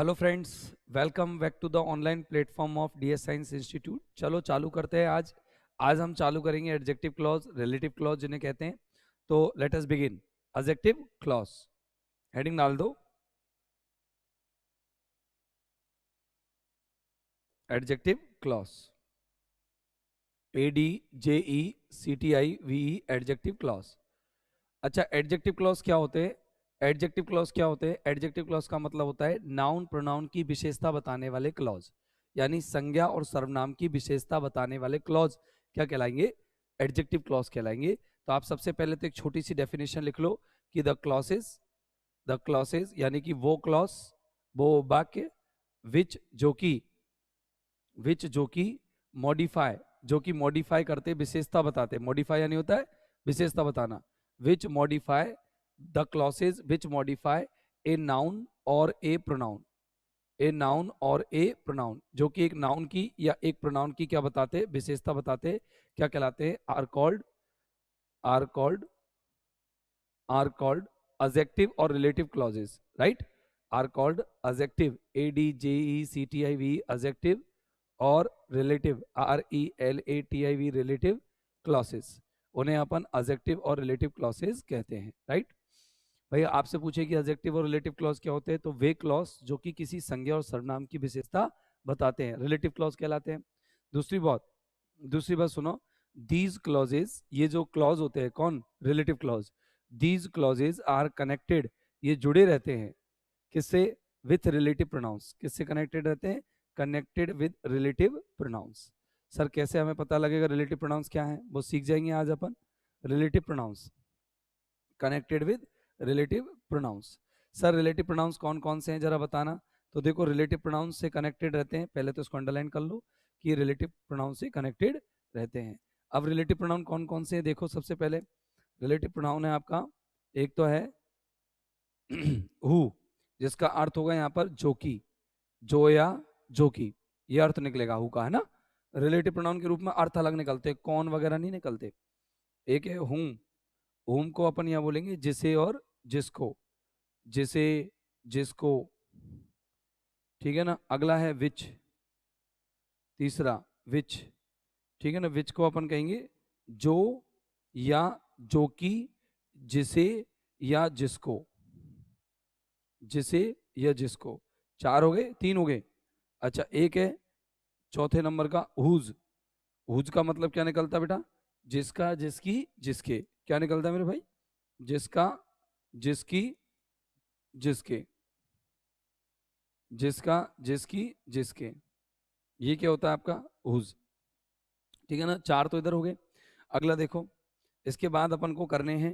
Hello friends, welcome back to the online platform of DS science institute. चलो चालू करते हैं। आज हम चालू करेंगे एडजेक्टिव क्लॉज, रिलेटिव क्लॉज जिन्हें कहते हैं। तो let us begin. Adjective clause, heading डाल दो। Adjective clause, ADJECTIVE, adjective clause. अच्छा, एडजेक्टिव क्लॉज क्या होते हैं? एडजेक्टिव क्लॉज क्या होते हैं? एडजेक्टिव क्लॉज का मतलब होता है नाउन प्रोनाउन की विशेषता बताने वाले क्लॉज, यानी संज्ञा और सर्वनाम की विशेषता बताने वाले क्लॉज क्या कहलाएंगे? एडजेक्टिव क्लॉज कहलाएंगे। तो आप सबसे पहले तो एक छोटी सी डेफिनेशन लिख लो कि द क्लॉसेज यानी कि वो क्लॉज, वो वाक्य, विच जो कि मॉडिफाई, जो कि मॉडिफाई करते, विशेषता बताते। मॉडिफाई यानी होता है विशेषता बताना। Which modify, the clauses which modify a noun और ए प्रोनाउन, ए नाउन और ए प्रोनाउन, जो कि एक नाउन की या एक प्रोनाउन की क्या बताते? विशेषता बताते। क्या कहलाते हैं? Are called are called adjective और relative clauses, right? Are called adjective, ADJECTIV, adjective, और रिलेटिव, RELATIV, रिलेटिव क्लॉसेस। उन्हें अपन एडजेक्टिव और रिलेटिव क्लॉसेस कहते हैं, राइट? भैया आपसे पूछे कि एडजेक्टिव और रिलेटिव क्लॉज क्या होते हैं, तो वे क्लॉज जो कि किसी संज्ञा और सर्वनाम की विशेषता बताते हैं, रिलेटिव क्लॉज कहलाते हैं। दूसरी बात सुनो। दीज क्लॉजेज, ये जो क्लॉज होते हैं, कौन? Relative clause. These clauses are connected, ये जुड़े रहते हैं किससे? With relative pronouns. किससे कनेक्टेड रहते हैं? Connected with relative pronouns. Sir कैसे हमें पता लगेगा रिलेटिव प्रोनाउंस क्या है? वो सीख जाएंगे आज अपन। Relative pronouns, connected with relative pronouns. Sir relative pronouns कौन कौन से हैं जरा बताना। तो देखो, रिलेटिव प्रोनाउंस से कनेक्टेड रहते हैं, पहले तो इसको अंडरलाइन कर लो कि रिलेटिव प्रोनाउंस से कनेक्टेड रहते हैं। अब रिलेटिव प्रोनाउन कौन कौन से हैं देखो। सबसे पहले रिलेटिव प्रोनाउन है आपका, एक तो है हु, जिसका अर्थ होगा यहाँ पर जो की, जो या जो की, ये अर्थ निकलेगा हु का, है ना? रिलेटिव प्रोनाउन के रूप में अर्थ अलग निकलते, कौन वगैरह नहीं निकलते। एक है हूम, होम को अपन यहाँ बोलेंगे जिसे और जिसको, जिसे, जिसको, ठीक है ना? अगला है विच, तीसरा विच, ठीक है ना? विच को अपन कहेंगे जो या जो की, जिसे या जिसको, जिसे या जिसको। चार हो गए, तीन हो गए। अच्छा, एक है चौथे नंबर का हुज। हुज का मतलब क्या निकलता है बेटा? जिसका, जिसकी, जिसके। क्या निकलता है मेरे भाई? जिसका, जिसकी, जिसके, जिसका, जिसकी, जिसके। ये क्या होता है आपका? हुज, ठीक है ना? चार तो इधर हो गए। अगला देखो, इसके बाद अपन को करने हैं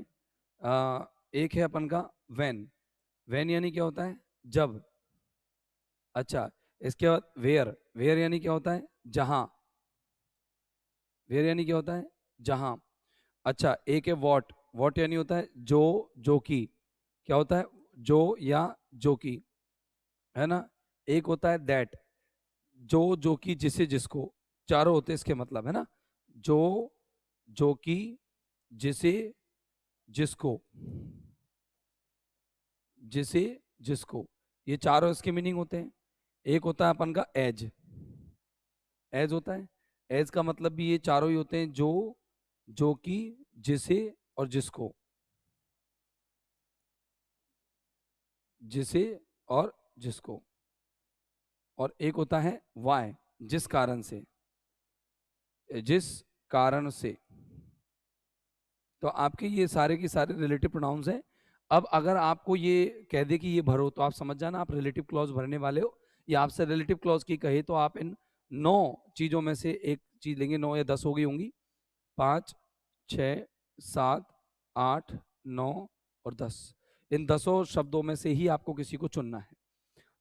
एक है अपन का वैन। वैन यानी क्या होता है? जब। अच्छा, इसके बाद वेयर, वेयर यानी क्या होता है? जहां। वेयर यानी क्या होता है? जहां। अच्छा, एक है वॉट, वॉट यानी होता है जो, जो की। क्या होता है? जो या जो की, है ना? एक होता है दैट, जो, जो की, जिसे, जिसको। चारों होते हैं इसके मतलब, है ना? जो, जो की, जिसे, जिसको, जिसे, जिसको। ये चारों इसके मीनिंग होते हैं। एक होता है अपन का एज, एज होता है। एज का मतलब भी ये चारों ही होते हैं, जो, जो की, जिसे और जिसको, जिसे और जिसको। और एक होता है वाई, जिस कारण से, जिस कारण से। तो आपके ये सारे की सारे रिलेटिव प्रोनाउंस हैं। अब अगर आपको ये कह दे कि ये भरो, तो आप समझ जाना आप रिलेटिव क्लॉज भरने वाले हो। या आपसे रिलेटिव क्लॉज की कहे तो आप इन 9 चीजों में से एक चीज लेंगे। 9 या 10 हो गई होंगी। 5, 6, 7, 8, 9 और 10। इन 10 शब्दों में से ही आपको किसी को चुनना है।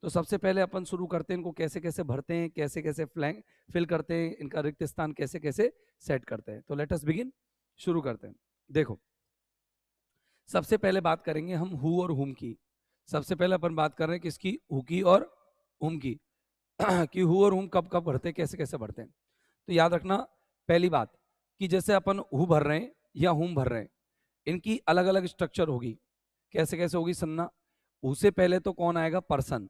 तो सबसे पहले अपन शुरू करते हैं, इनको कैसे कैसे भरते हैं, कैसे कैसे फ्लैंक फिल करते हैं, इनका रिक्त स्थान कैसे कैसे सेट करते हैं। तो लेट अस बिगिन, शुरू करते हैं। देखो, सबसे पहले बात करेंगे हम हु और हुम की। सबसे पहले अपन बात कर रहे हैं किसकी? हु की और हुम की। कि हु और हुम कब कब भरते हैं, कैसे कैसे भरते हैं। तो याद रखना, पहली बात कि जैसे अपन हु भर रहे हैं या हुम भर रहे हैं, इनकी अलग अलग स्ट्रक्चर होगी। कैसे कैसे होगी सुनना। हु से पहले तो कौन आएगा? पर्सन।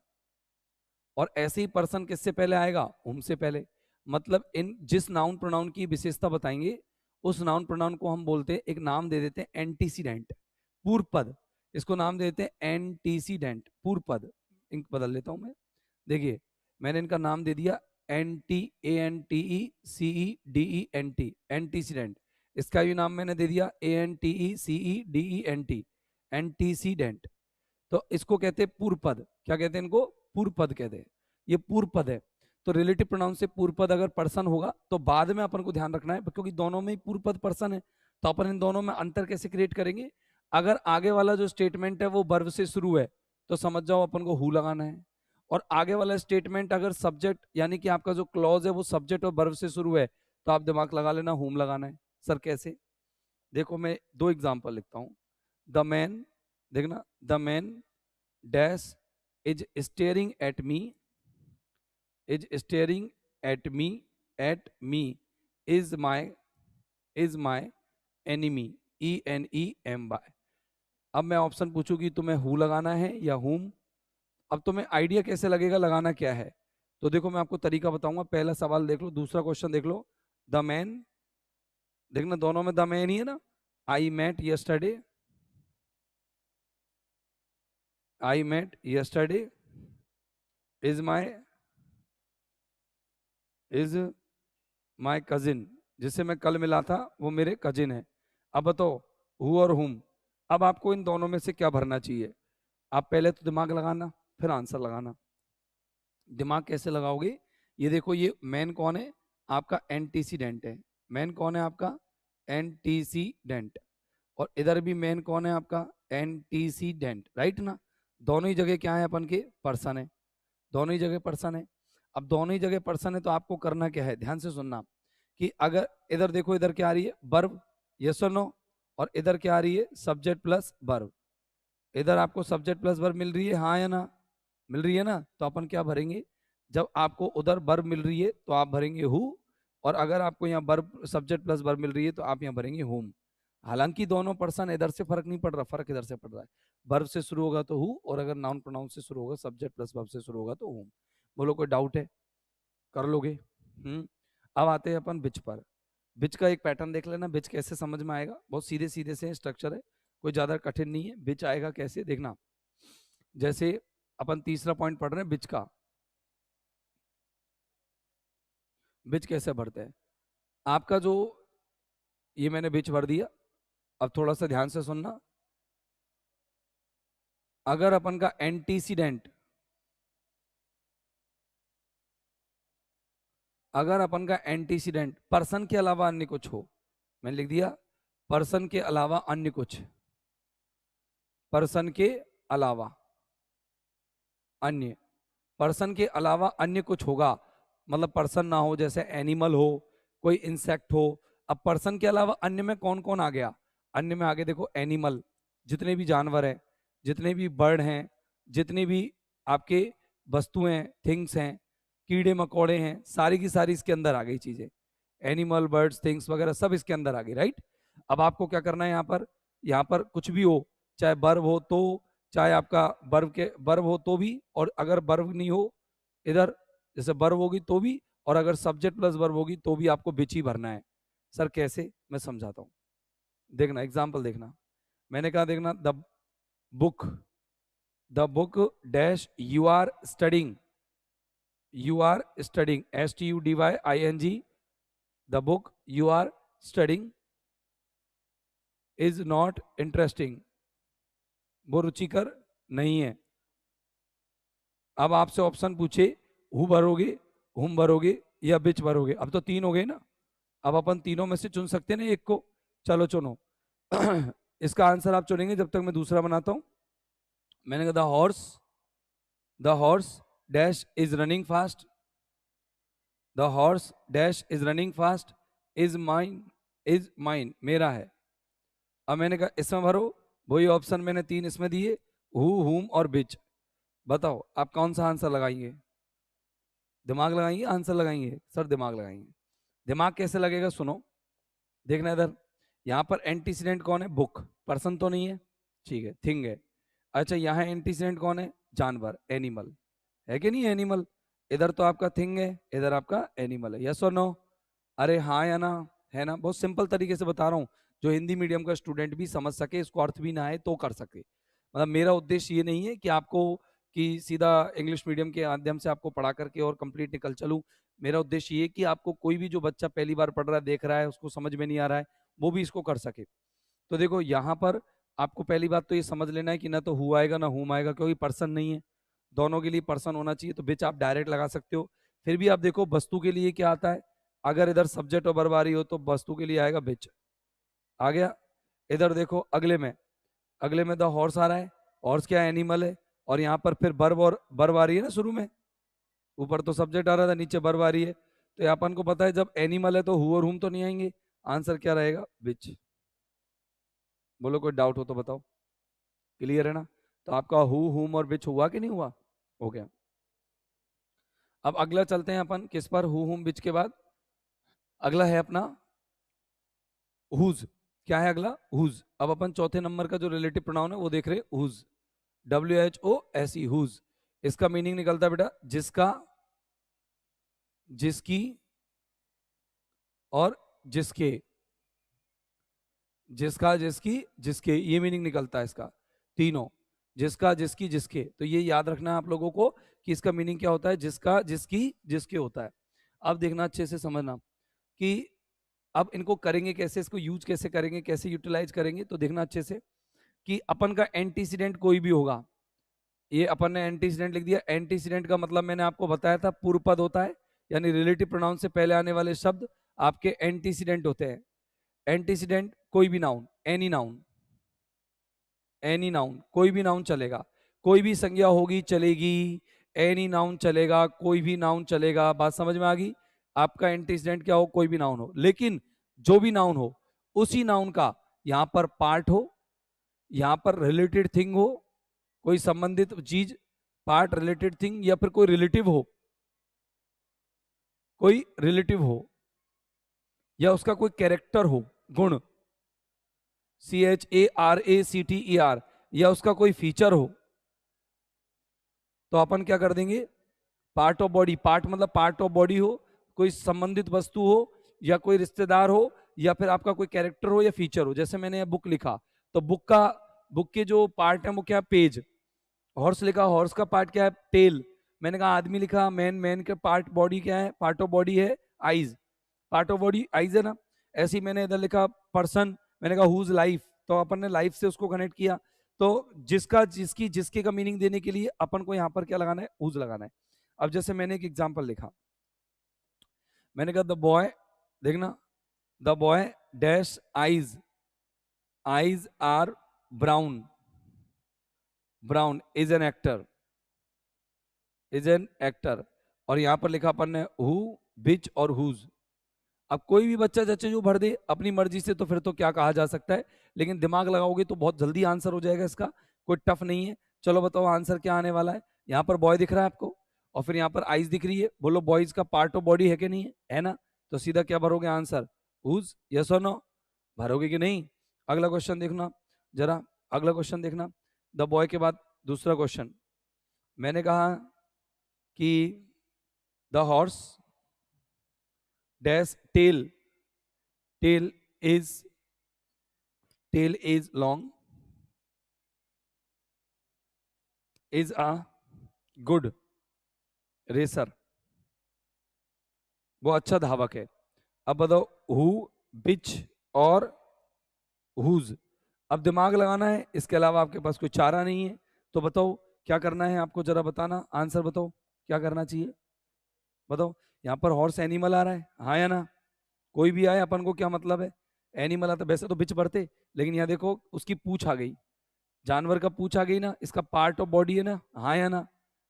और ऐसे ही पर्सन किससे पहले आएगा, हुम से पहले। मतलब इन जिस नाउन प्रोनाउन की विशेषता बताएंगे उस नाउन प्रोनाउन को हम बोलते हैं, एक नाम दे देते हैं एंटीसीडेंट, पूर्व पद। इसको नाम दे देते हैं एंटीसीडेंट, पूर्व पद। इंक बदल लेता हूं मैं। देखिए मैंने इनका नाम दे दिया एंटी, ANTECEDENT, एंटीसीडेंट। इसका भी नाम मैंने दे दिया ANTECEDENT, एंटीसीडेंट। तो इसको कहते हैं पूर्व पद। क्या कहते हैं इनको, पूर्व पद कहते हैं। ये पूर्व पद है। तो रिलेटिव प्रोनाउन से पूर्व पद अगर पर्सन होगा तो बाद में अपन को ध्यान रखना है, क्योंकि दोनों में ही पूर्व पद पर्सन है, तो अपन इन दोनों में अंतर कैसे क्रिएट करेंगे। अगर आगे वाला जो स्टेटमेंट है वो वर्ब से शुरू है तो समझ जाओ अपन को हु लगाना है, और आगे वाला स्टेटमेंट अगर सब्जेक्ट यानी कि आपका जो क्लॉज है वो सब्जेक्ट और वर्ब से शुरू है तो आप दिमाग लगा लेना हुम लगाना है। सर कैसे, देखो मैं दो एग्जांपल लिखता हूं। द मैन, देखना, the man dash is staring at me, is staring at me, at me is my enemy, ENEMY। अब मैं ऑप्शन पूछूं कि तुम्हें हु लगाना है या हुम। अब तुम्हें आइडिया कैसे लगेगा लगाना क्या है, तो देखो मैं आपको तरीका बताऊंगा। पहला सवाल देख लो, दूसरा क्वेश्चन देख लो। द मैन, देखना दोनों में द मैन ही है ना। I met yesterday, I met yesterday is my cousin, जिससे मैं कल मिला था वो मेरे कजिन है। अब बताओ हु और हुम। अब आपको इन दोनों में से क्या भरना चाहिए। आप पहले तो दिमाग लगाना फिर आंसर लगाना। दिमाग कैसे लगाओगे, ये देखो ये मैन कौन है, आपका एंटीसीडेंट है। मैन कौन है आपका, एंटीसीडेंट। और इधर भी मैन कौन है आपका, एंटीसीडेंट, राइट ना। दोनों ही जगह क्या है अपन के, पर्सन है। दोनों ही जगह पर्सन है। अब दोनों ही जगह पर्सन है तो आपको करना क्या है, ध्यान से सुनना। कि अगर इधर देखो, इधर क्या आ रही है, वर्ब, यस और नो। और इधर क्या आ रही है, सब्जेक्ट प्लस वर्ब। इधर आपको सब्जेक्ट प्लस वर्ब मिल रही है, हाँ या ना, मिल रही है ना। तो अपन क्या भरेंगे, जब आपको उधर वर्ब मिल रही है तो आप भरेंगे हु, और अगर आपको यहाँ वर्ब सब्जेक्ट प्लस वर्ब मिल रही है तो आप यहाँ भरेंगे हुम। हालांकि दोनों पर्सन, इधर से फर्क नहीं पड़ रहा, फर्क इधर से पड़ रहा है। वर्ब से शुरू होगा तो हु, और अगर नाउन प्रोनाउन से शुरू होगा, सब्जेक्ट प्लस वर्ब से शुरू होगा तो हुम। बोलो कोई डाउट है, कर लोगे। अब आते हैं अपन बिच पर। बिच का एक पैटर्न देख लेना, बिच कैसे समझ में आएगा। बहुत सीधे सीधे से स्ट्रक्चर है, कोई ज्यादा कठिन नहीं है। बिच आएगा कैसे, देखना। जैसे अपन तीसरा पॉइंट पढ़ रहे हैं बिच का। बिच कैसे भरते हैं, आपका जो, ये मैंने बिच भर दिया। अब थोड़ा सा ध्यान से सुनना। अगर अपन का एंटीसीडेंट, अगर अपन का एंटीसीडेंट पर्सन के अलावा अन्य कुछ हो, मैंने लिख दिया पर्सन के अलावा अन्य कुछ, पर्सन के अलावा अन्य, पर्सन के अलावा अन्य कुछ होगा। मतलब पर्सन ना हो, जैसे एनिमल हो, कोई इंसेक्ट हो। अब पर्सन के अलावा अन्य में कौन कौन आ गया, अन्य में आगे देखो एनिमल, जितने भी जानवर हैं, जितने भी बर्ड हैं, जितने भी आपके वस्तुएं हैं, थिंग्स हैं, कीड़े मकोड़े हैं, सारी की सारी इसके अंदर आ गई चीजें। एनिमल, बर्ड्स, थिंग्स वगैरह सब इसके अंदर आ गई, राइट। अब आपको क्या करना है, यहाँ पर कुछ भी हो, चाहे बर्ब हो तो, चाहे आपका बर्ब हो तो भी, और अगर बर्ब नहीं हो इधर, जैसे बर्ब होगी तो भी, और अगर सब्जेक्ट प्लस वर्ब होगी तो भी आपको बिच ही भरना है। सर कैसे, मैं समझाता हूं। देखना एग्जाम्पल देखना। मैंने कहा देखना, book the book dash you are studying, you are studying, STUDYING, the book you are studying is not interesting, वो रुचिकर नहीं है। अब आपसे ऑप्शन पूछे, हु भरोगे, हुम भरोगे या बिच भरोगे। अब तो तीन हो गए ना, अब अपन तीनों में से चुन सकते हैं ना एक को। चलो चुनो। इसका आंसर आप चुनेंगे जब तक मैं दूसरा बनाता हूं। मैंने कहा the horse dash is running fast, the horse dash is running fast is mine, मेरा है। अब मैंने कहा इसमें भरो, वही ऑप्शन मैंने तीन इसमें दिए, हु, हुम और बिच। बताओ आप कौन सा आंसर लगाएंगे, दिमाग लगाएंगे आंसर लगाएंगे। सर दिमाग लगाएंगे। दिमाग कैसे लगेगा, सुनो। देखना इधर, यहाँ पर एंटीसीडेंट कौन है, बुक, पर्सन तो नहीं है, ठीक है, थिंग है। अच्छा यहाँ एंटीसीडेंट कौन है, जानवर, एनिमल। है कि नहीं एनिमल? इधर तो आपका थिंग है, इधर आपका एनिमल है। यस और नो? अरे हाँ या ना? है ना? बहुत सिंपल तरीके से बता रहा हूँ, जो हिंदी मीडियम का स्टूडेंट भी समझ सके, इसको अर्थ भी ना आए तो कर सके। मतलब मेरा उद्देश्य ये नहीं है कि आपको कि सीधा इंग्लिश मीडियम के माध्यम से आपको पढ़ा करके और कंप्लीट निकल चलूं। मेरा उद्देश्य ये कि आपको कोई भी जो बच्चा पहली बार पढ़ रहा है, देख रहा है, उसको समझ में नहीं आ रहा है, वो भी इसको कर सके। तो देखो यहाँ पर आपको पहली बात तो ये समझ लेना है कि ना तो हु आएगा ना हुम आएगा, क्योंकि पर्सन नहीं है। दोनों के लिए पर्सन होना चाहिए, तो बिच आप डायरेक्ट लगा सकते हो। फिर भी आप देखो वस्तु के लिए क्या आता है, अगर इधर सब्जेक्ट और वर्ब आ रही हो तो वस्तु के लिए आएगा बिच, आ गया। इधर देखो अगले में द हॉर्स आ रहा है, हॉर्स क्या एनिमल है, और यहाँ पर फिर वर्ब और वर्ब आ रही है ना शुरू में, ऊपर तो सब्जेक्ट आ रहा था, नीचे वर्ब आ रही है। तो यहाँ अपन को पता है जब एनिमल है तो हु और हुम तो नहीं आएंगे, आंसर क्या रहेगा? बिच। बोलो कोई डाउट हो तो बताओ, क्लियर है ना? तो आपका हु हुम और बिच हुआ कि नहीं हुआ? हो गया। अब अगला चलते हैं अपन किस पर, हु हुम बिच के बाद अगला है अपना हुज। क्या है अगला? हुज। अब अपन चौथे नंबर का जो रिलेटिव प्रोनाउन है वो देख रहे, हुज, WHOSE, हुज। इसका मीनिंग निकलता है बेटा जिसका, जिसकी और जिसके, जिसका, जिसकी, जिसके, ये मीनिंग निकलता है इसका, तीनों, जिसका, जिसकी, जिसके। तो ये याद रखना है आप लोगों को कि इसका मीनिंग क्या होता है, जिसका, जिसकी, जिसके होता है। अब देखना अच्छे से समझना कि अब इनको करेंगे कैसे, इसको यूज कैसे करेंगे, कैसे यूटिलाइज करेंगे, तो देखना अच्छे से कि अपन का एंटीसीडेंट कोई भी होगा, ये अपन ने एंटीसीडेंट लिख दिया। एंटीसीडेंट का मतलब मैंने आपको बताया था पूर्व पद होता है, यानी रिलेटिव प्रोनाउन से पहले आने वाले शब्द आपके एंटीसीडेंट होते हैं। एंटीसीडेंट कोई भी noun, any noun, any noun, कोई भी नाउन चलेगा, कोई भी संज्ञा होगी चलेगी, एनी नाउन चलेगा, कोई भी नाउन चलेगा। बात समझ में आ गई? आपका एंटीसीडेंट क्या हो? कोई भी नाउन हो, लेकिन जो भी नाउन हो उसी नाउन का यहां पर पार्ट हो, यहां पर रिलेटेड थिंग हो, कोई संबंधित चीज, पार्ट रिलेटेड थिंग, या फिर कोई रिलेटिव हो, कोई रिलेटिव हो, या उसका कोई कैरेक्टर हो, गुण, CHARACTER, या उसका कोई फीचर हो, तो अपन क्या कर देंगे? पार्ट ऑफ बॉडी, पार्ट मतलब पार्ट ऑफ बॉडी हो, कोई संबंधित वस्तु हो, या कोई रिश्तेदार हो, या फिर आपका कोई कैरेक्टर हो या फीचर हो। जैसे मैंने बुक लिखा, तो बुक के जो पार्ट है वो क्या है? पेज। हॉर्स लिखा, हॉर्स का पार्ट क्या है? टेल। मैंने कहा आदमी लिखा, मैन का पार्ट बॉडी क्या है? पार्ट ऑफ बॉडी है eyes, part of body eyes है ना। ऐसे ही मैंने इधर लिखा पर्सन, मैंने कहा हुज लाइफ, तो अपन ने लाइफ से उसको कनेक्ट किया। तो जिसका, जिसकी, जिसके का मीनिंग देने के लिए अपन को यहाँ पर क्या लगाना है? हुज लगाना है। अब जैसे मैंने एक एग्जाम्पल लिखा, मैंने कहा द बॉय, देखना, the boy dash eyes, eyes are brown, brown is an actor, is an actor. और यहां पर लिखा अपन ने हु, बिच और हुज। अब कोई भी बच्चा जच्चे जो भर दे अपनी मर्जी से, तो फिर तो क्या कहा जा सकता है, लेकिन दिमाग लगाओगे तो बहुत जल्दी आंसर हो जाएगा इसका, कोई टफ नहीं है। चलो बताओ आंसर क्या आने वाला है। यहाँ पर बॉय दिख रहा है आपको, और फिर यहाँ पर आइज दिख रही है, बोलो बॉयज का पार्ट ऑफ बॉडी है कि नहीं है? है ना? तो सीधा क्या भरोगे आंसर? हुज, यस और नो? भरोगे कि नहीं? अगला क्वेश्चन देखना जरा, अगला क्वेश्चन देखना, द बॉय के बाद दूसरा क्वेश्चन। मैंने कहा कि the horse dash tail, tail is, tail is long, is a good racer, वो अच्छा धावक है। अब बताओ हु, बिच और हुज। अब दिमाग लगाना है, इसके अलावा आपके पास कोई चारा नहीं है। तो बताओ क्या करना है आपको, जरा बताना, आंसर बताओ क्या करना चाहिए, बताओ। यहाँ पर हॉर्स एनिमल आ रहा है, हाँ या ना? कोई भी आए अपन को क्या मतलब है? एनिमल आता, वैसे तो बिच पढ़ते, लेकिन यहाँ देखो उसकी पूछ आ गई, जानवर का पूछ आ गई ना, इसका पार्ट ऑफ बॉडी है ना, हाँ या ना?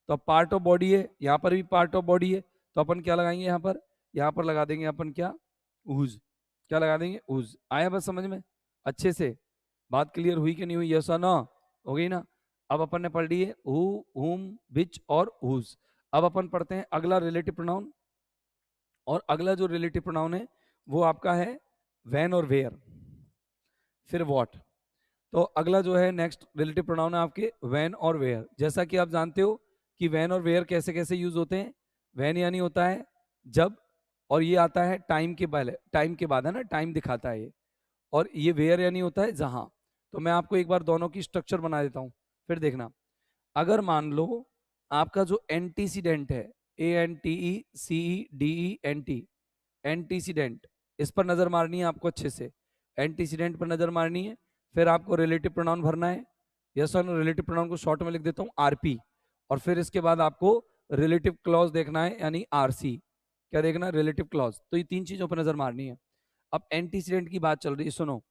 तो अब पार्ट ऑफ बॉडी है, यहाँ पर भी पार्ट ऑफ बॉडी है, तो अपन क्या लगाएंगे यहाँ पर? यहाँ पर लगा देंगे अपन क्या? ऊज। क्या लगा देंगे? ऊज। आया बस समझ में अच्छे से? बात क्लियर हुई कि नहीं हुई? यस और नो? हो गई ना? अब अपन ने पढ़ ली है हु, हुम, विच और हुज। अब अपन पढ़ते हैं अगला रिलेटिव प्रोनाउन, और अगला जो रिलेटिव प्रोनाउन है वो आपका है व्हेन और वेयर, फिर व्हाट। तो अगला जो है नेक्स्ट रिलेटिव प्रोनाउन है आपके व्हेन और वेयर। जैसा कि आप जानते हो कि व्हेन और वेयर कैसे कैसे यूज होते हैं। व्हेन यानी होता है जब, और ये आता है टाइम के पहले, टाइम के बाद, है ना, टाइम दिखाता है ये। और ये वेयर यानी होता है जहां। तो मैं आपको एक बार दोनों की स्ट्रक्चर बना देता हूं, फिर देखना। अगर मान लो आपका जो एंटीसीडेंट है, ANTECEDENT, एंटीसीडेंट, इस पर नजर मारनी है आपको अच्छे से। एंटीसीडेंट पर नजर मारनी है, फिर आपको रिलेटिव प्रोनाउन भरना है। यस और नो, रिलेटिव प्रोनाउन को शॉर्ट में लिख देता हूँ RP। और फिर इसके बाद आपको रिलेटिव क्लॉज देखना है, यानी RC। क्या देखना है? Relative clause. तो ये तीन चीजों पर नजर मारनी है। अब एंटीसीडेंट की बात चल रही है, सुनो।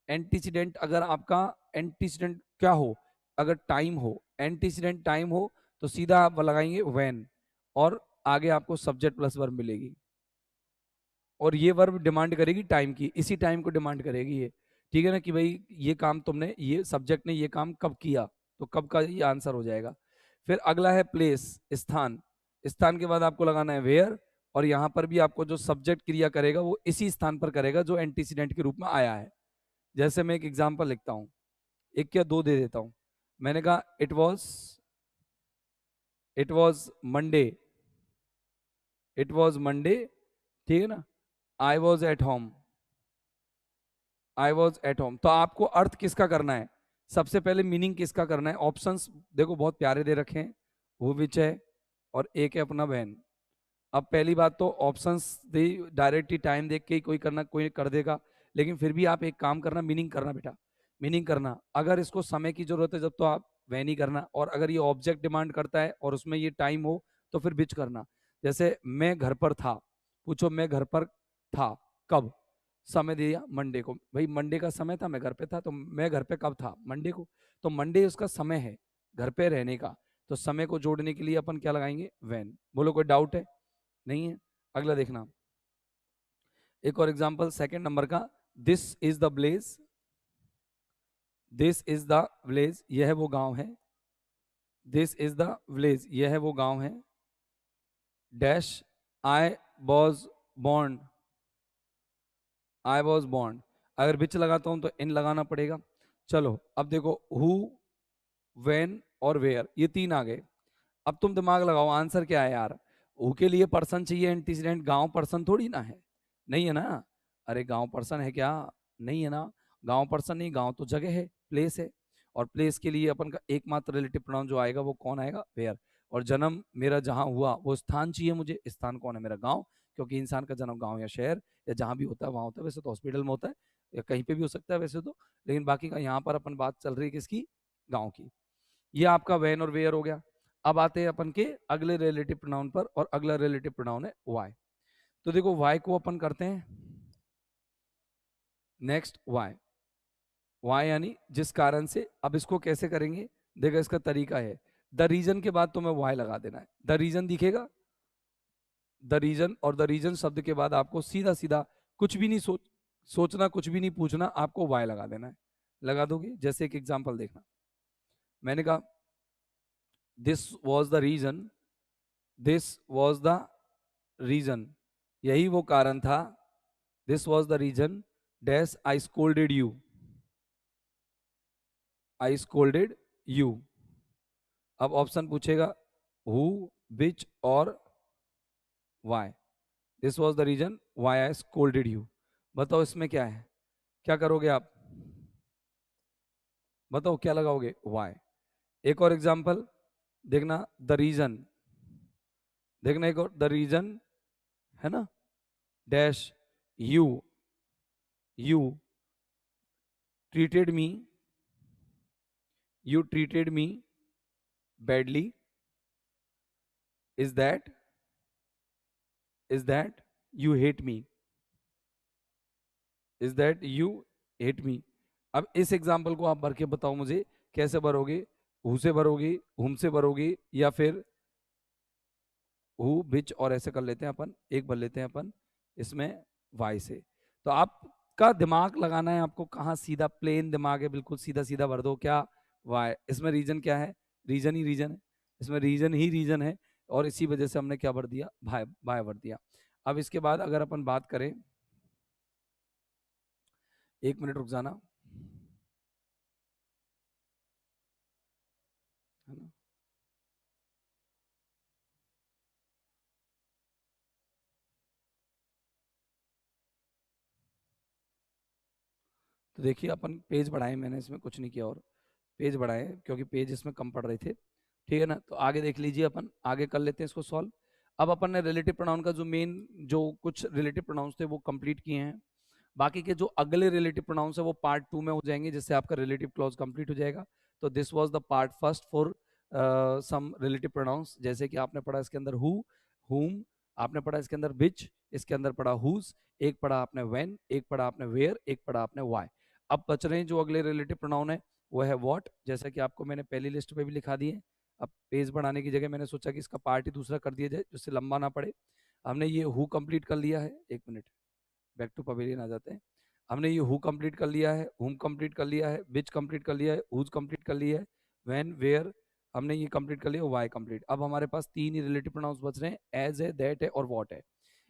एंटीसीडेंट, अगर आपका एंटीसीडेंट क्या हो, अगर टाइम हो, एंटीसीडेंट टाइम हो, तो सीधा आप लगाएंगे व्हेन, और आगे आपको सब्जेक्ट प्लस वर्ब मिलेगी। और ये वर्ब डिमांड करेगी टाइम की, इसी टाइम को डिमांड करेगी ये। ठीक है ना, कि भाई ये काम तुमने, ये सब्जेक्ट ने ये काम कब किया, तो कब का ये आंसर हो जाएगा। फिर अगला है प्लेस, स्थान। स्थान के बाद आपको लगाना है वेयर, और यहाँ पर भी आपको जो सब्जेक्ट क्रिया करेगा वो इसी स्थान पर करेगा जो एंटीसीडेंट के रूप में आया है। जैसे मैं एक एग्जांपल लिखता हूँ, एक या दो दे देता हूँ। मैंने कहा it was Monday, it was Monday, ठीक है ना। I was at home, I was at home. तो आपको अर्थ किसका करना है, सबसे पहले मीनिंग किसका करना है। ऑप्शंस देखो बहुत प्यारे दे रखे हैं, वो विच है, और एक है अपना बहन। अब पहली बात तो ऑप्शंस दे, डायरेक्ट ही टाइम देख के ही कोई करना, कोई कर देगा। लेकिन फिर भी आप एक काम करना, मीनिंग करना बेटा, मीनिंग करना। अगर इसको समय की जरूरत है जब, तो आप वह नहीं करना। और अगर ये ऑब्जेक्ट डिमांड करता है और उसमें ये टाइम हो, तो फिर बिच करना। जैसे मैं घर पर था, पूछो मैं घर पर था कब, समय दिया मंडे को, भाई मंडे का समय था, मैं घर पे था, तो मैं घर पे कब था, मंडे को। तो मंडे उसका समय है घर पे रहने का। तो समय को जोड़ने के लिए अपन क्या लगाएंगे, व्हेन। बोलो कोई डाउट है? नहीं है। अगला देखना, एक और एग्जांपल सेकंड नंबर का। This is the blaze, this is the village, यह वो गांव है। दिस इज द विलेज, यह है वो गांव है। Dash, I was born, I was born. अगर बिच लगाता हूं तो इन लगाना पड़ेगा। चलो अब देखो, हु, वेन और वेयर, ये तीन आ गए। अब तुम दिमाग लगाओ, आंसर क्या है यार। हु के लिए पर्सन चाहिए एंटीसीडेंट, गांव पर्सन थोड़ी ना है, नहीं है ना। अरे गांव पर्सन है क्या? नहीं है ना। गांव पर्सन नहीं, गांव तो जगह है, प्लेस है। और प्लेस के लिए अपन का एकमात्र रिलेटिव प्रोनाउन जो आएगा वो कौन आएगा, वेयर। और जन्म मेरा जहां हुआ वो स्थान चाहिए मुझे, स्थान कौन है, मेरा गांव। क्योंकि इंसान का जन्म गांव या शहर या जहां भी होता है वहां होता है। वैसे तो हॉस्पिटल में होता है या कहीं पे भी हो सकता है वैसे तो, लेकिन बाकी का यहाँ पर अपन बात चल रही है किसकी, गाँव की। ये आपका वेन और वेयर हो गया। अब आते हैं अपन के अगले रिलेटिव प्रोनाउन पर, और अगला रिलेटिव प्रोनाउन है वाई। तो देखो वाई को अपन करते हैं नेक्स्ट, वाई। वाई यानी जिस कारण से। अब इसको कैसे करेंगे, देखो इसका तरीका है। द रीजन के बाद तुम्हें वाई लगा देना है, द रीजन दिखेगा, द रीजन, और द रीजन शब्द के बाद आपको सीधा सीधा कुछ भी नहीं सोचना, कुछ भी नहीं पूछना, आपको वाई लगा देना है। लगा दोगे? जैसे एक एग्जांपल देखना, मैंने कहा this was the reason, this was the reason, यही वो कारण था। This was the reason dash I scolded you, I scolded you. अब ऑप्शन पूछेगा हु, विच और why. This was the reason why I scolded you. बताओ इसमें क्या है, क्या करोगे आप, बताओ क्या लगाओगे, वाई। एक और एग्जांपल देखना, द रीजन, देखना एक और, द रीजन, है ना, dash you, you treated me, you treated me badly, is that you hate me, is that you hate me। अब इस एग्जाम्पल को आप भर के बताओ मुझे, कैसे भरोगे, हु से भरोगे, हुम से भरोगे, या फिर हु, बिच, और ऐसे कर लेते हैं अपन, एक भर लेते हैं अपन इसमें वाई से। तो आपका दिमाग लगाना है आपको कहाँ, सीधा प्लेन दिमाग है, बिल्कुल सीधा सीधा भर दो क्या, वाई। इसमें रीजन क्या है, रीजन ही रीजन है, इसमें रीजन ही रीजन है। और इसी वजह से हमने क्या भर दिया, भाई बाय भर दिया। अब इसके बाद अगर अपन बात करें, एक मिनट रुक जाना, है ना। तो देखिए अपन पेज बढ़ाए, मैंने इसमें कुछ नहीं किया और पेज बढ़ाए क्योंकि पेज इसमें कम पड़ रहे थे, ठीक है ना। तो आगे देख लीजिए, अपन आगे कर लेते हैं इसको सॉल्व। अब अपन ने रिलेटिव प्रोनाउन का जो मेन जो कुछ रिलेटिव प्रोनाउंस थे वो कंप्लीट किए हैं। बाकी के जो अगले रिलेटिव प्रोनाउंस है वो पार्ट 2 में हो जाएंगे, जिससे आपका रिलेटिव क्लॉज कंप्लीट हो जाएगा। तो this was the part first for some relative pronouns, जैसे कि आपने पढ़ा इसके अंदर हु, whom, आपने पढ़ा इसके अंदर which, इसके अंदर पढ़ा whose, एक पढ़ा आपने when, एक पढ़ा आपने where, एक पढ़ा आपने why। अब बच रहे हैं जो अगले रिलेटिव प्रोनाउन है वो है what, जैसा कि आपको मैंने पहली लिस्ट पे भी लिखा दिए। अब पेज बढ़ाने की जगह मैंने सोचा कि इसका पार्ट ही दूसरा कर दिया जाए जिससे लंबा ना पड़े। हमने ये हु कंप्लीट कर लिया है, एक मिनट बैक टू पवेलियन आ जाते हैं। हमने ये हु कंप्लीट कर लिया है, हुम कंप्लीट कर लिया है, विच कंप्लीट कर लिया है, हुज कंप्लीट कर लिया है, व्हेन, वेयर हमने ये कंप्लीट कर लिया, वाई कंप्लीट। अब हमारे पास 3 ही रिलेटिव प्रोनाउंस बच रहे हैं, एज है, दैट है और व्हाट है।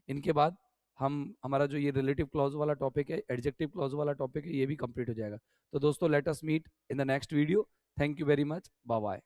इनके बाद हम हमारा जो ये रिलेटिव क्लॉज वाला टॉपिक है, एडजेक्टिव क्लॉज वाला टॉपिक है, ये भी कंप्लीट हो जाएगा। तो दोस्तों let us meet in the next video. Thank you very much, bye bye.